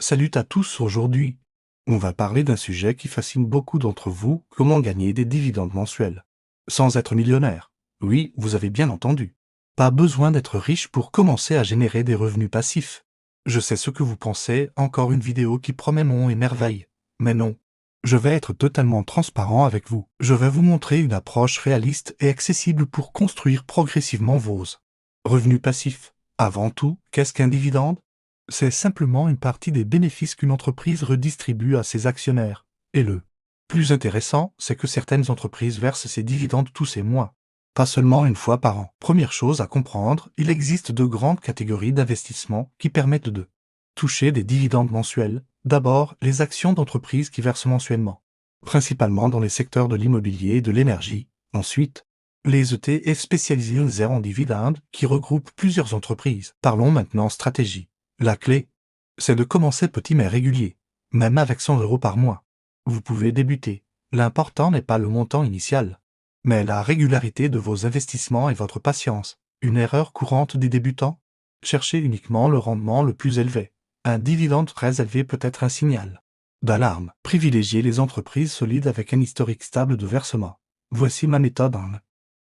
Salut à tous, aujourd'hui, on va parler d'un sujet qui fascine beaucoup d'entre vous, comment gagner des dividendes mensuels. Sans être millionnaire. Oui, vous avez bien entendu. Pas besoin d'être riche pour commencer à générer des revenus passifs. Je sais ce que vous pensez, encore une vidéo qui promet monts et merveilles. Mais non. Je vais être totalement transparent avec vous. Je vais vous montrer une approche réaliste et accessible pour construire progressivement vos revenus passifs. Avant tout, qu'est-ce qu'un dividende? C'est simplement une partie des bénéfices qu'une entreprise redistribue à ses actionnaires. Et le plus intéressant, c'est que certaines entreprises versent ces dividendes tous les mois, pas seulement une fois par an. Première chose à comprendre, il existe de grandes catégories d'investissements qui permettent de toucher des dividendes mensuels. D'abord, les actions d'entreprises qui versent mensuellement, principalement dans les secteurs de l'immobilier et de l'énergie. Ensuite, les ETF spécialisés en dividendes qui regroupent plusieurs entreprises. Parlons maintenant stratégie. La clé, c'est de commencer petit mais régulier, même avec 100 € par mois. Vous pouvez débuter. L'important n'est pas le montant initial, mais la régularité de vos investissements et votre patience. Une erreur courante des débutants? Cherchez uniquement le rendement le plus élevé. Un dividende très élevé peut être un signal d'alarme. Privilégiez les entreprises solides avec un historique stable de versement. Voici ma méthode en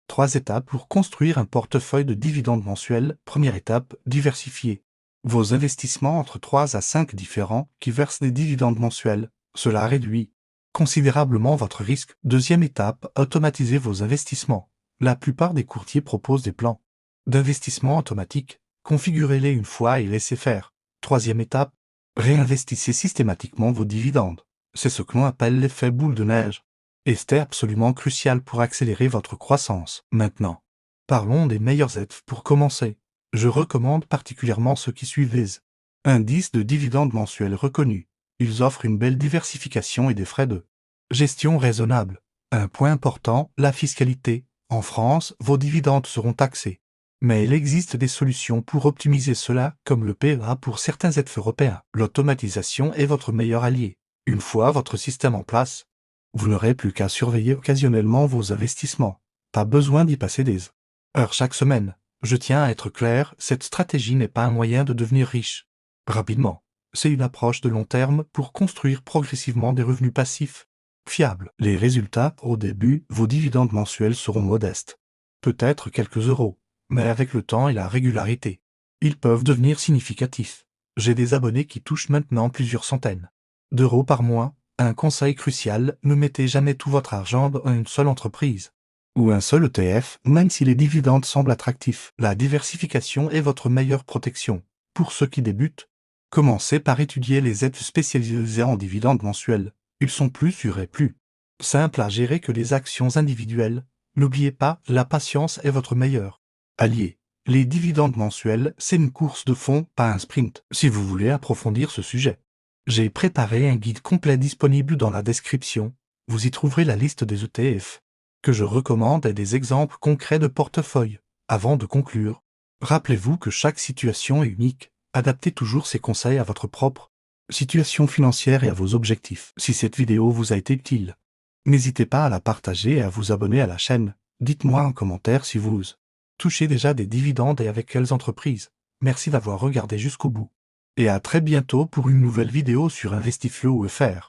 3 étapes pour construire un portefeuille de dividendes mensuels. Première étape, diversifier vos investissements entre 3 à 5 différents qui versent des dividendes mensuels. Cela réduit considérablement votre risque. Deuxième étape, automatisez vos investissements. La plupart des courtiers proposent des plans d'investissement automatique. Configurez-les une fois et laissez faire. Troisième étape, réinvestissez systématiquement vos dividendes. C'est ce que l'on appelle l'effet boule de neige. Et c'est absolument crucial pour accélérer votre croissance. Maintenant, parlons des meilleures aides pour commencer. Je recommande particulièrement ceux qui suivent indices de dividendes mensuels reconnus. Ils offrent une belle diversification et des frais de gestion raisonnables. Un point important, la fiscalité. En France, vos dividendes seront taxés. Mais il existe des solutions pour optimiser cela, comme le PEA pour certains aides européens. L'automatisation est votre meilleur allié. Une fois votre système en place, vous n'aurez plus qu'à surveiller occasionnellement vos investissements. Pas besoin d'y passer des heures chaque semaine. Je tiens à être clair, cette stratégie n'est pas un moyen de devenir riche rapidement. C'est une approche de long terme pour construire progressivement des revenus passifs fiables. Les résultats, au début, vos dividendes mensuels seront modestes. Peut-être quelques euros, mais avec le temps et la régularité, ils peuvent devenir significatifs. J'ai des abonnés qui touchent maintenant plusieurs centaines d'euros par mois. Un conseil crucial, ne mettez jamais tout votre argent dans une seule entreprise ou un seul ETF, même si les dividendes semblent attractifs. La diversification est votre meilleure protection. Pour ceux qui débutent, commencez par étudier les aides spécialisées en dividendes mensuels. Ils sont plus sûrs et plus simples à gérer que les actions individuelles. N'oubliez pas, la patience est votre meilleur allié. Les dividendes mensuels, c'est une course de fond, pas un sprint. Si vous voulez approfondir ce sujet, j'ai préparé un guide complet disponible dans la description. Vous y trouverez la liste des ETF que je recommande et des exemples concrets de portefeuille. Avant de conclure, rappelez-vous que chaque situation est unique. Adaptez toujours ces conseils à votre propre situation financière et à vos objectifs. Si cette vidéo vous a été utile, n'hésitez pas à la partager et à vous abonner à la chaîne. Dites-moi en commentaire si vous touchez déjà des dividendes et avec quelles entreprises. Merci d'avoir regardé jusqu'au bout. Et à très bientôt pour une nouvelle vidéo sur Investiflo.fr.